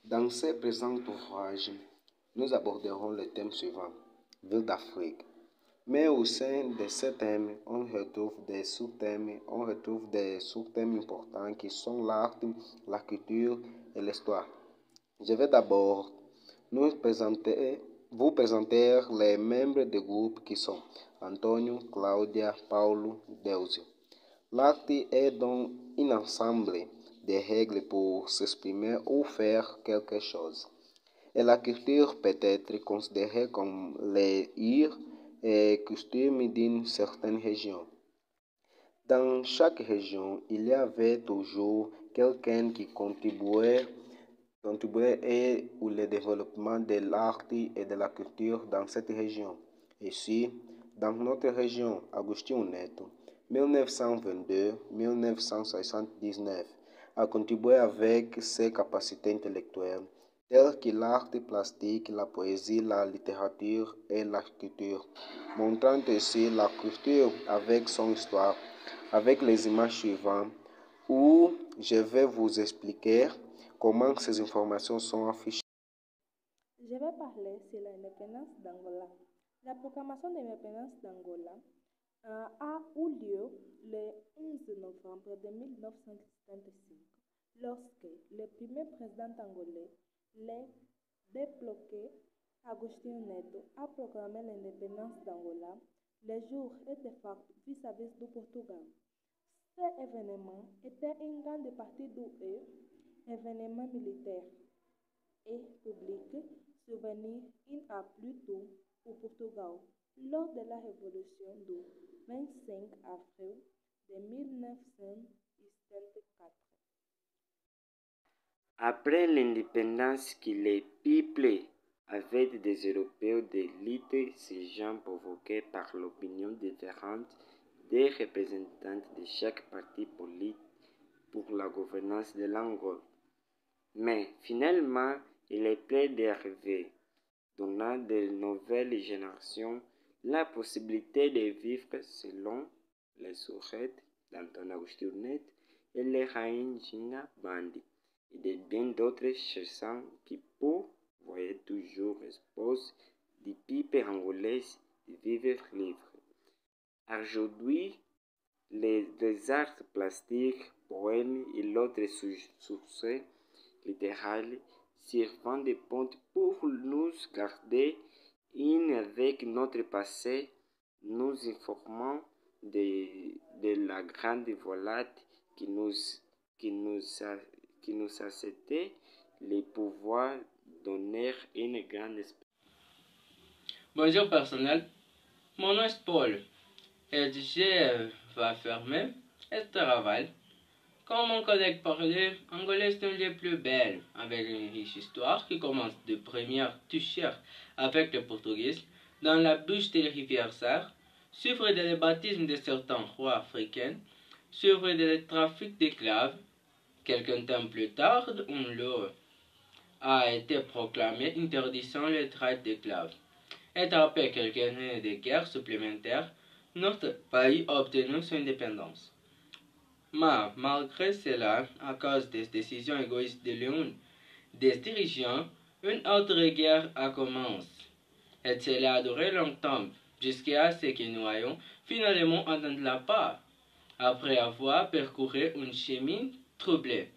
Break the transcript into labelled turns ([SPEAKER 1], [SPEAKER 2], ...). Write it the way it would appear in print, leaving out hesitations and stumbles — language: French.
[SPEAKER 1] Dans ce présent ouvrage, nous aborderons le thème suivant, Ville d'Afrique. Mais au sein de ce thème, on retrouve des sous-thèmes importants qui sont l'art, la culture et l'histoire. Je vais d'abord vous présenter les membres du groupe qui sont Antonio, Claudia, Paulo, Deusio. L'art est donc un ensemble de règles pour s'exprimer ou faire quelque chose. Et la culture peut être considérée comme les us et coutumes d'une certaine région. Dans chaque région, il y avait toujours quelqu'un qui contribuait au développement de l'art et de la culture dans cette région. Ici, dans notre région, Agustin Neto, 1922-1979, a contribué avec ses capacités intellectuelles, telles que l'art plastique, la poésie, la littérature et la sculpture, montrant aussi la culture avec son histoire, avec les images suivantes, où je vais vous expliquer comment ces informations sont affichées.
[SPEAKER 2] Je vais parler sur l'indépendance d'Angola. La proclamation de l'indépendance d'Angola a eu lieu le 11 novembre de 1975, lorsque le premier président angolais, le débloqué Agostinho Neto, a proclamé l'indépendance d'Angola. Le jour était fort vis-à-vis du Portugal. Cet événement était en grande partie dû à événement militaire et public survenu un an plus tôt au Portugal, lors de la révolution du 25 avril de 1974.
[SPEAKER 3] Après l'indépendance que les peuples avaient des Européens d'élite, ces gens provoqués par l'opinion différente des représentants de chaque parti politique pour la gouvernance de l'Angola. Mais finalement, il est prêt d'arriver, donnant de nouvelles générations la possibilité de vivre selon les souhaits d'Antonio Agostinho Neto et les Rainha Bandi et de bien d'autres chercheurs qui pour voyaient toujours l'expose du peuple angolais de vivre libre. Aujourd'hui, les arts plastiques, poèmes et autres sources littérales servant de pont pour nous garder avec notre passé, nous informant de la grande voilade qui nous a cédé le pouvoir donner une grande espérance.
[SPEAKER 4] Bonjour personnel, mon nom est Paul et je vais fermer ce travail. Comme mon collègue parlait, Angola est un lieu plus belle, avec une riche histoire qui commence de première touchère avec les Portugais dans la bouche de la rivière Sarre, suivre de le baptême de certains rois africains, suivre de le trafic d'esclaves. Quelques temps plus tard, une loi a été proclamée interdisant le traite d'esclaves. Et après quelques années de guerre supplémentaires, notre pays a obtenu son indépendance. Mais malgré cela, à cause des décisions égoïstes de l'un des dirigeants, une autre guerre a commencé. Et cela a duré longtemps, jusqu'à ce que nous ayons finalement atteint la paix, après avoir parcouru un chemin troublé.